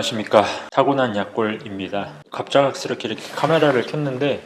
안녕하십니까, 타고난 약골입니다. 갑작스럽게 이렇게 카메라를 켰는데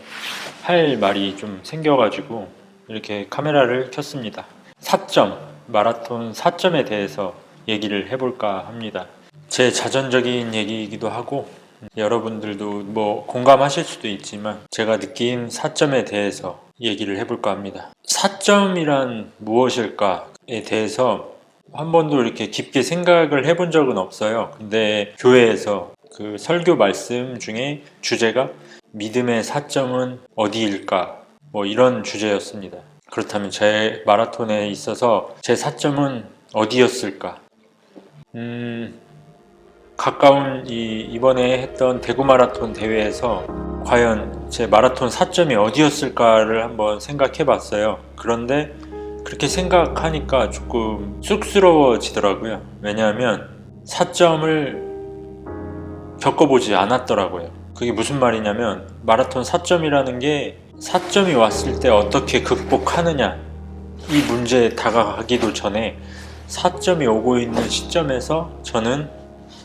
할 말이 좀 생겨가지고 이렇게 카메라를 켰습니다. 4점, 마라톤 4점에 대해서 얘기를 해볼까 합니다. 제 자전적인 얘기이기도 하고 여러분들도 뭐 공감하실 수도 있지만 제가 느낀 4점에 대해서 얘기를 해볼까 합니다. 4점이란 무엇일까에 대해서 한 번도 이렇게 깊게 생각을 해본 적은 없어요. 근데 교회에서 그 설교 말씀 중에 주제가 믿음의 4점은 어디일까? 뭐 이런 주제였습니다. 그렇다면 제 마라톤에 있어서 제 4점은 어디였을까? 가까운 이번에 했던 대구 마라톤 대회에서 과연 제 마라톤 4점이 어디였을까를 한번 생각해 봤어요. 그런데 그렇게 생각하니까 조금 쑥스러워지더라고요. 왜냐하면 4점을 겪어보지 않았더라고요. 그게 무슨 말이냐면 마라톤 4점이라는 게 4점이 왔을 때 어떻게 극복하느냐, 이 문제에 다가가기도 전에 4점이 오고 있는 시점에서 저는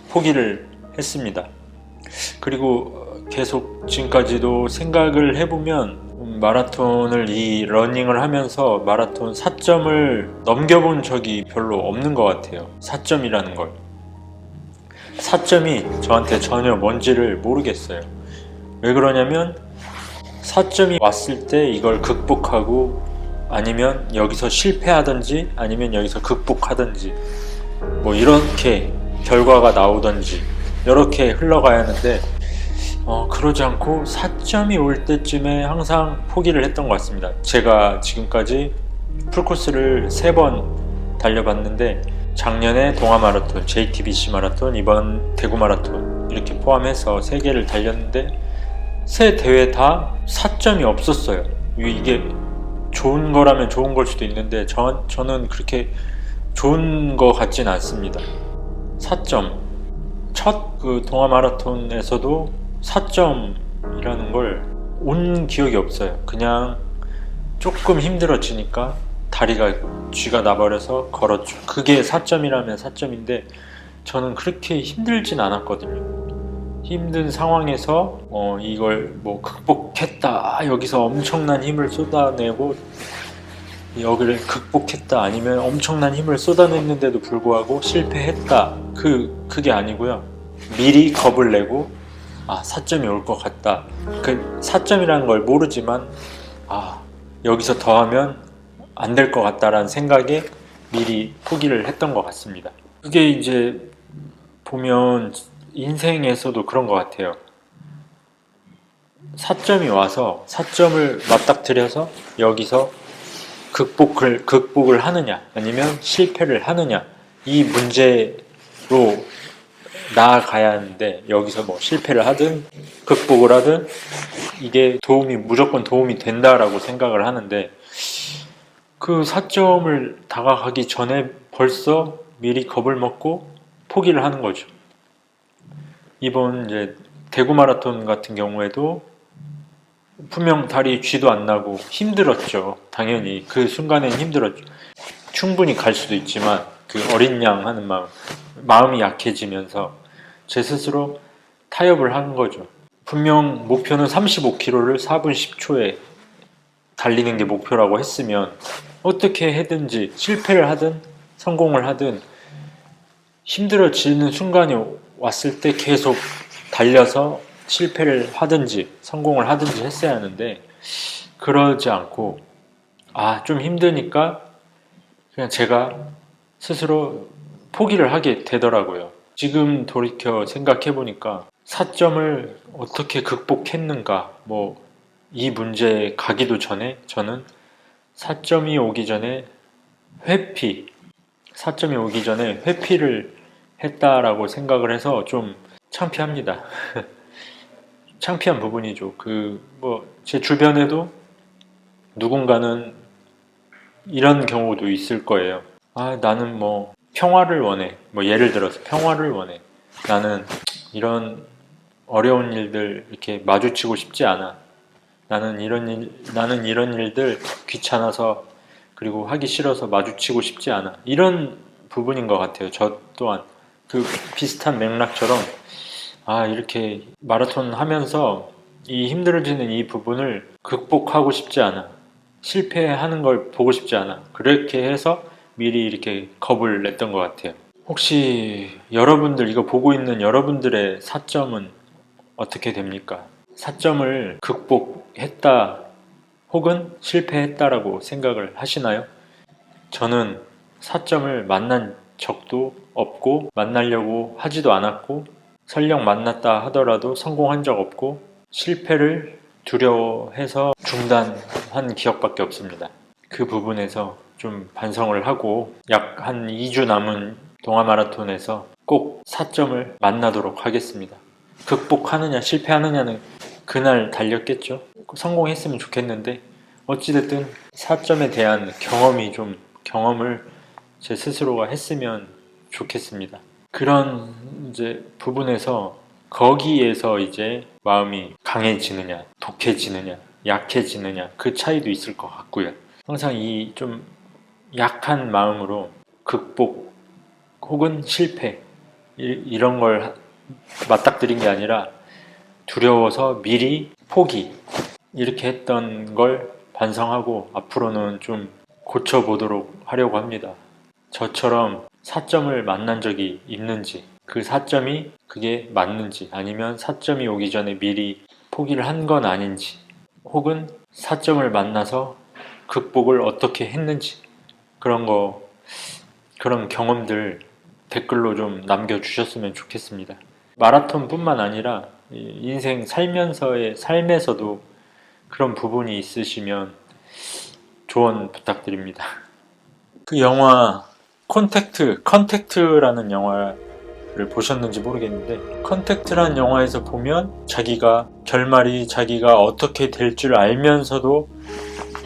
포기를 했습니다. 그리고 계속 지금까지도 생각을 해보면 마라톤을 이 러닝을 하면서 마라톤 4점을 넘겨본 적이 별로 없는 것 같아요. 4점이라는 걸. 4점이 저한테 전혀 뭔지를 모르겠어요. 왜 그러냐면 4점이 왔을 때 이걸 극복하고 아니면 여기서 실패하든지 아니면 여기서 극복하든지 뭐 이렇게 결과가 나오든지 이렇게 흘러가야 하는데 그러지 않고 4점이 올 때쯤에 항상 포기를 했던 것 같습니다. 제가 지금까지 풀코스를 3번 달려봤는데 작년에 동아 마라톤, JTBC 마라톤, 이번 대구 마라톤 이렇게 포함해서 3개를 달렸는데 세 대회 다 4점이 없었어요. 이게 좋은 거라면 좋은 걸 수도 있는데 저는 그렇게 좋은 거 같진 않습니다. 4점. 첫 그 동아 마라톤에서도 4점이라는 걸 온 기억이 없어요. 그냥 조금 힘들어지니까 다리가 쥐가 나버려서 걸었죠. 그게 4점이라면 4점인데 저는 그렇게 힘들진 않았거든요. 힘든 상황에서 이걸 뭐 극복했다, 여기서 엄청난 힘을 쏟아내고 여기를 극복했다, 아니면 엄청난 힘을 쏟아냈는데도 불구하고 실패했다, 그게 아니고요. 미리 겁을 내고 4점이 올 것 같다. 그 4점이라는 걸 모르지만 여기서 더하면 안 될 것 같다라는 생각에 미리 포기를 했던 것 같습니다. 그게 이제 보면 인생에서도 그런 것 같아요. 4점이 와서 4점을 맞닥뜨려서 여기서 극복을 하느냐 아니면 실패를 하느냐, 이 문제로 나아가야 하는데 여기서 뭐 실패를 하든 극복을 하든 이게 무조건 도움이 된다라고 생각을 하는데 그 4점을 다가가기 전에 벌써 미리 겁을 먹고 포기를 하는 거죠. 이번 이제 대구 마라톤 같은 경우에도 분명 다리 쥐도 안 나고 힘들었죠. 당연히 그 순간엔 힘들었죠. 충분히 갈 수도 있지만 그 어린 양 하는 마음이 약해지면서 제 스스로 타협을 한 거죠. 분명 목표는 35km를 4분 10초에 달리는 게 목표라고 했으면 어떻게 해든지 실패를 하든 성공을 하든 힘들어지는 순간이 왔을 때 계속 달려서 실패를 하든지 성공을 하든지 했어야 하는데 그러지 않고 좀 힘드니까 그냥 제가 스스로 포기를 하게 되더라고요. 지금 돌이켜 생각해보니까 4점을 어떻게 극복했는가, 이 문제에 가기도 전에 저는 4점이 오기 전에 4점이 오기 전에 회피를 했다라고 생각을 해서 좀 창피합니다. 창피한 부분이죠. 제 주변에도 누군가는 이런 경우도 있을 거예요. 나는 평화를 원해. 예를 들어서 평화를 원해. 나는 이런 어려운 일들 이렇게 마주치고 싶지 않아. 나는 이런 일들 귀찮아서 그리고 하기 싫어서 마주치고 싶지 않아. 이런 부분인 것 같아요. 저 또한 그 비슷한 맥락처럼 이렇게 마라톤 하면서 이 힘들어지는 이 부분을 극복하고 싶지 않아. 실패하는 걸 보고 싶지 않아. 그렇게 해서 미리 이렇게 겁을 냈던 것 같아요. 혹시 여러분들, 이거 보고 있는 여러분들의 사점은 어떻게 됩니까? 사점을 극복했다 혹은 실패했다라고 생각을 하시나요? 저는 사점을 만난 적도 없고 만나려고 하지도 않았고 설령 만났다 하더라도 성공한 적 없고 실패를 두려워해서 중단한 기억밖에 없습니다. 그 부분에서 좀 반성을 하고 약 한 2주 남은 동아 마라톤에서 꼭 사점을 만나도록 하겠습니다. 극복하느냐 실패하느냐는 그날 달렸겠죠. 성공했으면 좋겠는데 어찌됐든 사점에 대한 경험을 제 스스로가 했으면 좋겠습니다. 그런 이제 부분에서 거기에서 이제 마음이 강해지느냐, 독해지느냐, 약해지느냐 그 차이도 있을 것 같고요. 항상 이 좀 약한 마음으로 극복 혹은 실패 이런 걸 맞닥뜨린 게 아니라 두려워서 미리 포기 이렇게 했던 걸 반성하고 앞으로는 좀 고쳐보도록 하려고 합니다. 저처럼 사점을 만난 적이 있는지 그 사점이 그게 맞는지 아니면 사점이 오기 전에 미리 포기를 한 건 아닌지 혹은 사점을 만나서 극복을 어떻게 했는지 그런 경험들 댓글로 좀 남겨주셨으면 좋겠습니다. 마라톤뿐만 아니라 인생 살면서의 삶에서도 그런 부분이 있으시면 조언 부탁드립니다. 그 영화 컨택트라는 영화를 보셨는지 모르겠는데 컨택트라는 영화에서 보면 결말이 자기가 어떻게 될 줄 알면서도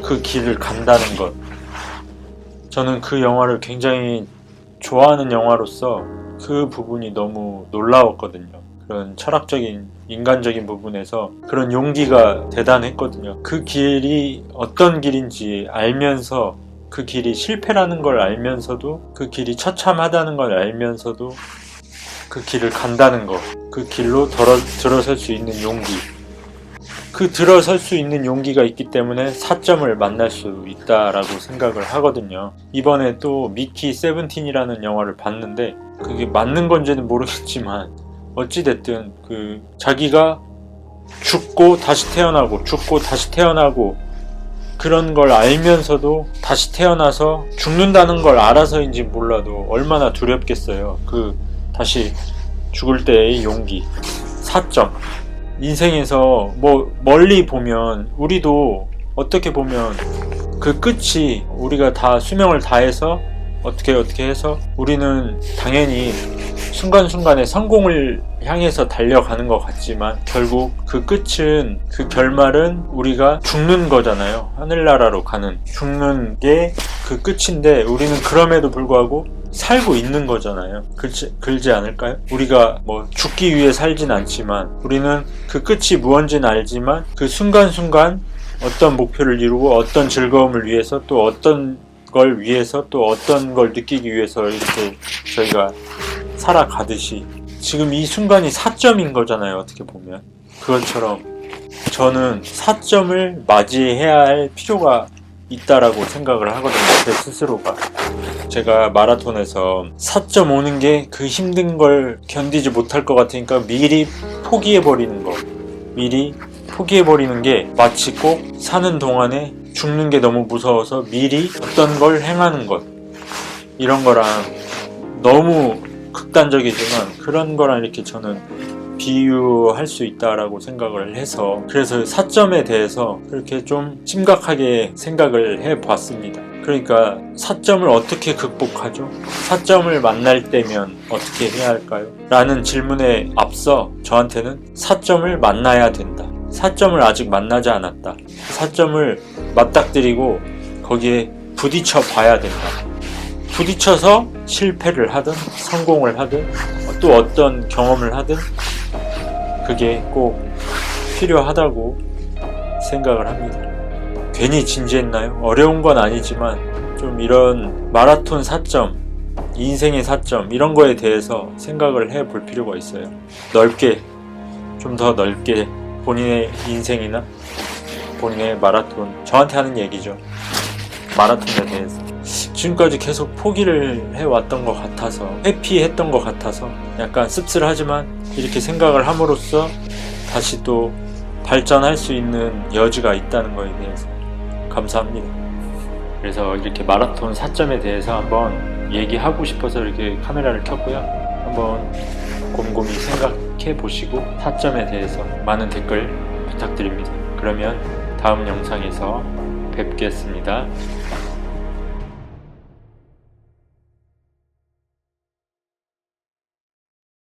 그 길을 간다는 것, 저는 그 영화를 굉장히 좋아하는 영화로서 그 부분이 너무 놀라웠거든요. 그런 철학적인 인간적인 부분에서 그런 용기가 대단했거든요. 그 길이 어떤 길인지 알면서 그 길이 실패라는 걸 알면서도 그 길이 처참하다는 걸 알면서도 그 길을 간다는 것, 그 길로 들어설 수 있는 용기, 그 들어설 수 있는 용기가 있기 때문에 사점을 만날 수 있다라고 생각을 하거든요. 이번에 또 미키 세븐틴이라는 영화를 봤는데 그게 맞는 건지는 모르겠지만 어찌됐든 자기가 죽고 다시 태어나고 그런 걸 알면서도 다시 태어나서 죽는다는 걸 알아서인지 몰라도 얼마나 두렵겠어요. 다시 죽을 때의 용기, 사점. 인생에서 멀리 보면 우리도 어떻게 보면 그 끝이 우리가 다 수명을 다해서 어떻게 해서 우리는 당연히 순간순간에 성공을 향해서 달려가는 것 같지만 결국 그 결말은 우리가 죽는 거잖아요. 하늘나라로 죽는 게 그 끝인데 우리는 그럼에도 불구하고 살고 있는 거잖아요. 그렇지 않을까요? 우리가 죽기 위해 살진 않지만 우리는 그 끝이 무언지는 알지만 그 순간순간 어떤 목표를 이루고 어떤 즐거움을 위해서 또 어떤 걸 위해서 또 어떤 걸 느끼기 위해서 이렇게 저희가 살아가듯이 지금 이 순간이 사점인 거잖아요. 어떻게 보면 그것처럼 저는 사점을 맞이해야 할 필요가 있다라고 생각을 하거든요. 제 스스로가. 제가 마라톤에서 4점 오는 게 그 힘든 걸 견디지 못할 것 같으니까 미리 포기해버리는 게 마치 꼭 사는 동안에 죽는 게 너무 무서워서 미리 어떤 걸 행하는 것, 이런 거랑 너무 극단적이지만 그런 거랑 이렇게 저는 비유할 수 있다라고 생각을 해서 그래서 4점에 대해서 그렇게 좀 심각하게 생각을 해봤습니다. 그러니까 4점을 어떻게 극복하죠? 4점을 만날 때면 어떻게 해야 할까요? 라는 질문에 앞서 저한테는 4점을 만나야 된다. 4점을 아직 만나지 않았다. 4점을 맞닥뜨리고 거기에 부딪혀 봐야 된다. 부딪혀서 실패를 하든 성공을 하든 또 어떤 경험을 하든 그게 꼭 필요하다고 생각을 합니다. 괜히 진지했나요? 어려운 건 아니지만 좀 이런 마라톤 4점 인생의 사점 이런 거에 대해서 생각을 해 볼 필요가 있어요. 넓게, 좀 더 넓게 본인의 인생이나 본인의 마라톤, 저한테 하는 얘기죠. 마라톤에 대해서 지금까지 계속 포기를 해왔던 것 같아서, 회피했던 것 같아서 약간 씁쓸하지만 이렇게 생각을 함으로써 다시 또 발전할 수 있는 여지가 있다는 거에 대해서 감사합니다. 그래서 이렇게 마라톤 4점에 대해서 한번 얘기하고 싶어서 이렇게 카메라를 켰고요. 한번 곰곰이 생각해 보시고 4점에 대해서 많은 댓글 부탁드립니다. 그러면 다음 영상에서 뵙겠습니다.